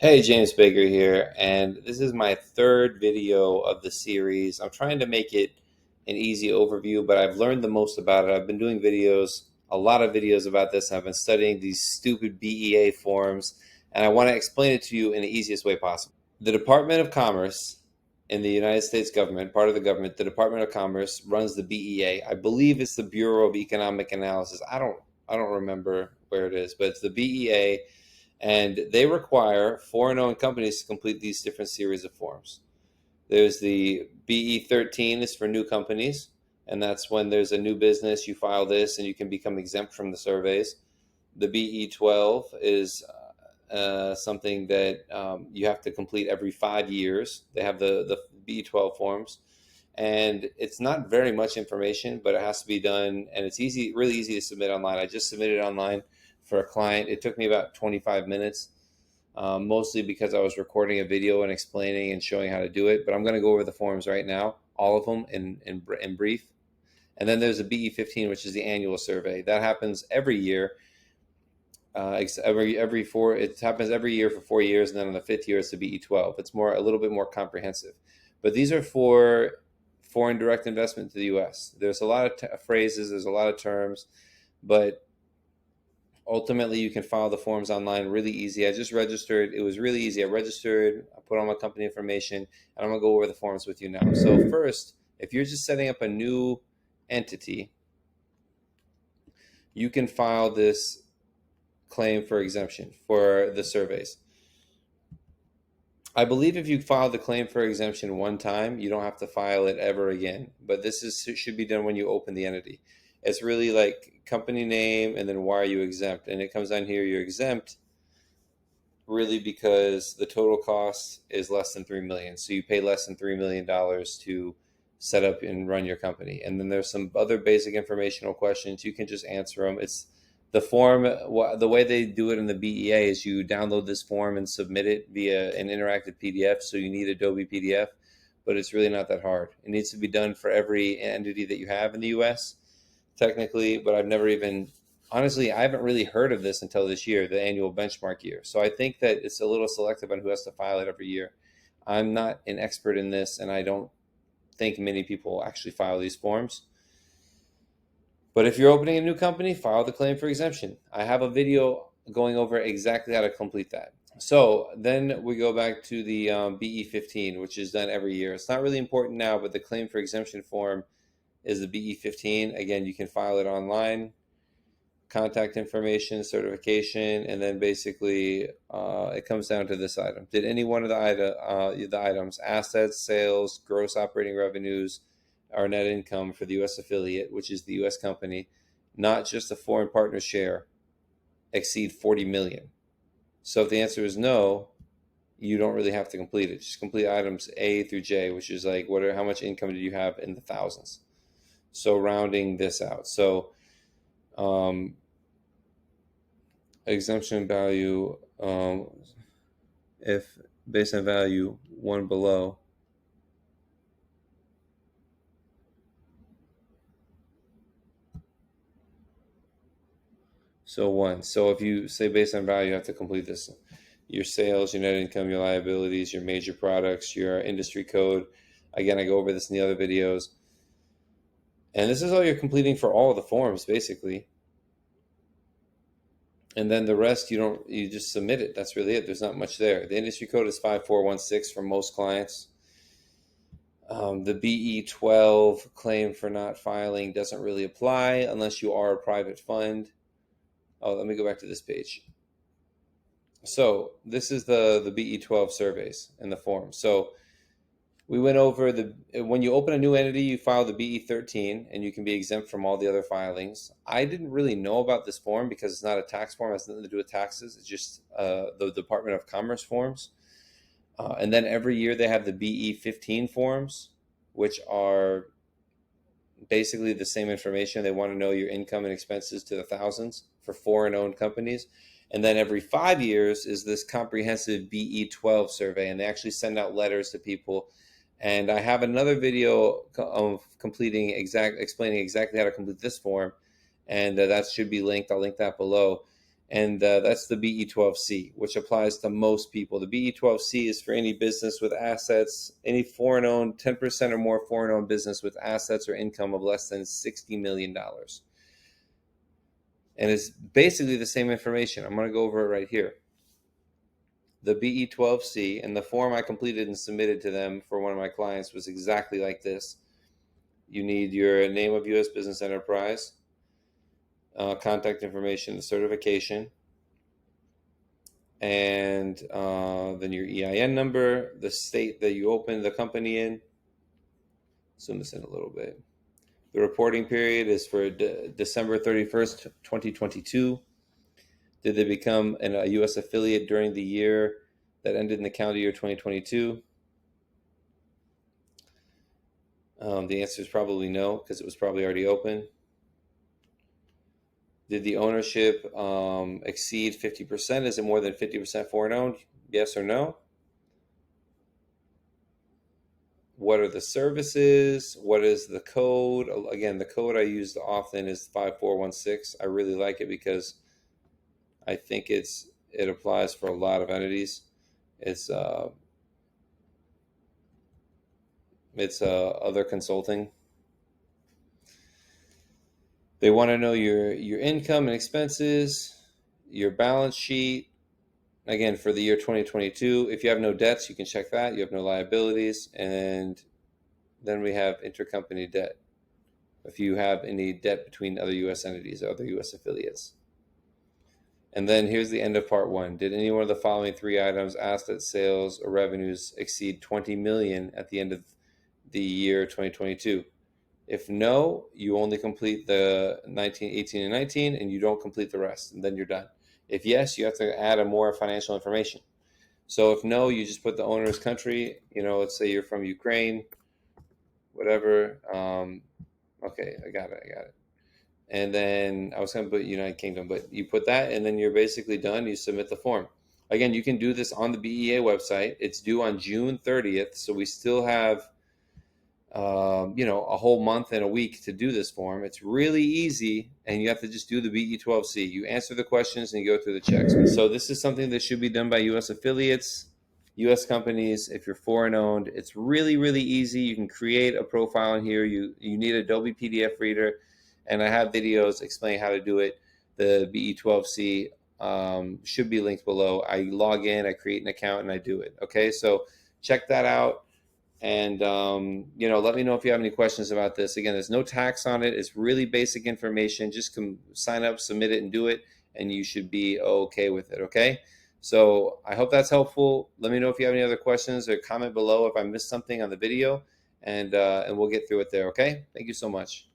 Hey, James Baker here, and this is my third video of the series. I'm trying to make it an easy overview, but I've learned the most about it. I've been doing videos, a lot of videos about this. I've been studying these stupid BEA forms, and I want to explain it to you in the easiest way possible. The Department of Commerce in the United States government, part of the government, the Department of Commerce runs the BEA. I believe it's the Bureau of Economic Analysis. I don't remember where it is, but it's the BEA, and they require foreign-owned companies to complete these different series of forms. There's the BE13 is for new companies, and that's when there's a new business, you file this and you can become exempt from the surveys. The BE12 is something that you have to complete every 5 years. They have the BE12 forms, and it's not very much information, but it has to be done, and it's easy, really easy to submit online. I just submitted online for a client. It took me about 25 minutes, mostly because I was recording a video and explaining and showing how to do it. But I'm going to go over the forms right now, all of them in brief. And then there's a BE15, which is the annual survey. That happens every year. Every four, it happens every year for 4 years, and then on the fifth year it's the BE12. It's a little bit more comprehensive. But these are for foreign direct investment to the U.S. There's a lot of phrases, there's a lot of terms, but ultimately you can file the forms online really easy. I just registered. It was really easy. I registered, I put all my company information, and I'm going to go over the forms with you now. So first, if you're just setting up a new entity, you can file this claim for exemption for the surveys. I believe if you file the claim for exemption one time, you don't have to file it ever again. But should be done when you open the entity. It's really like company name and then why are you exempt? And it comes down here, you're exempt really because the total cost is less than 3 million. So you pay less than $3 million to set up and run your company. And then there's some other basic informational questions. You can just answer them. It's the form. The way they do it in the BEA is you download this form and submit it via an interactive PDF. So you need Adobe PDF, but it's really not that hard. It needs to be done for every entity that you have in the US, technically, but I've never even, honestly, I haven't really heard of this until this year, the annual benchmark year. So I think that it's a little selective on who has to file it every year. I'm not an expert in this, and I don't think many people actually file these forms. But if you're opening a new company, file the claim for exemption. I have a video going over exactly how to complete that. So then we go back to the BE15, which is done every year. It's not really important now, but the claim for exemption form is the BE15. Again, you can file it online, contact information, certification, and then basically it comes down to this item. Did any one of the items, assets, sales, gross operating revenues, or net income for the U.S. affiliate, which is the U.S. company, not just a foreign partner share, exceed 40 million? So if the answer is no, you don't really have to complete it. Just complete items A through J, which is like how much income did you have in the thousands? So rounding this out. So exemption value, if based on value one below, so one. So if you say based on value, you have to complete this. Your sales, your net income, your liabilities, your major products, your industry code. Again, I go over this in the other videos. And this is all you're completing for all of the forms, basically. And then the rest, you just submit it. That's really it. There's not much there. The industry code is 5416 for most clients. The BE12 claim for not filing doesn't really apply unless you are a private fund. Oh, let me go back to this page. So this is the BE12 surveys and the form. So we went over when you open a new entity, you file the BE13 and you can be exempt from all the other filings. I didn't really know about this form because it's not a tax form. It has nothing to do with taxes. It's just the Department of Commerce forms. And then every year they have the BE15 forms, which are basically the same information. They want to know your income and expenses to the thousands for foreign-owned companies. And then every 5 years is this comprehensive BE12 survey, and they actually send out letters to people. And I have another video of explaining exactly how to complete this form, and that should be linked. I'll link that below. And that's the BE12C, which applies to most people. The BE12C is for any business with assets, any foreign owned, 10% or more foreign owned business with assets or income of less than $60 million. And it's basically the same information. I'm going to go over it right here. The BE12C and the form I completed and submitted to them for one of my clients was exactly like this. You need your name of U.S. business enterprise, contact information, the certification, and then your EIN number, the state that you opened the company in. Zoom this in a little bit. The reporting period is for December 31st, 2022. Did they become a U.S. affiliate during the year that ended in the calendar year 2022? The answer is probably no, because it was probably already open. Did the ownership exceed 50%? Is it more than 50% foreign owned? Yes or no? What are the services? What is the code? Again, the code I use often is 5416. I really like it because I think it applies for a lot of entities. It's other consulting. They want to know your income and expenses, your balance sheet. Again, for the year 2022, if you have no debts, you can check that. You have no liabilities. And then we have intercompany debt. If you have any debt between other U.S. entities or other U.S. affiliates. And then here's the end of part one. Did any one of the following three items, assets, sales, or revenues, exceed 20 million at the end of the year 2022? If no, you only complete the 19, 18, and 19, and you don't complete the rest, and then you're done. If yes, you have to add a more financial information. So if no, you just put the owner's country. Let's say you're from Ukraine, whatever. Okay, I got it. And then I was going to put United Kingdom, but you put that, and then you're basically done. You submit the form. Again, you can do this on the BEA website. It's due on June 30th, so we still have a whole month and a week to do this form. It's really easy, and you have to just do the BE12C. You answer the questions and you go through the checks. So this is something that should be done by U.S. affiliates, U.S. companies. If you're foreign owned, it's really, really easy. You can create a profile in here. You need Adobe PDF Reader, and I have videos explaining how to do it. The BE12C should be linked below. I log in, I create an account, and I do it. Okay, so check that out. And, let me know if you have any questions about this. Again, there's no tax on it. It's really basic information. Just sign up, submit it, and do it, and you should be okay with it, okay? So I hope that's helpful. Let me know if you have any other questions, or comment below if I missed something on the video, and we'll get through it there, okay? Thank you so much.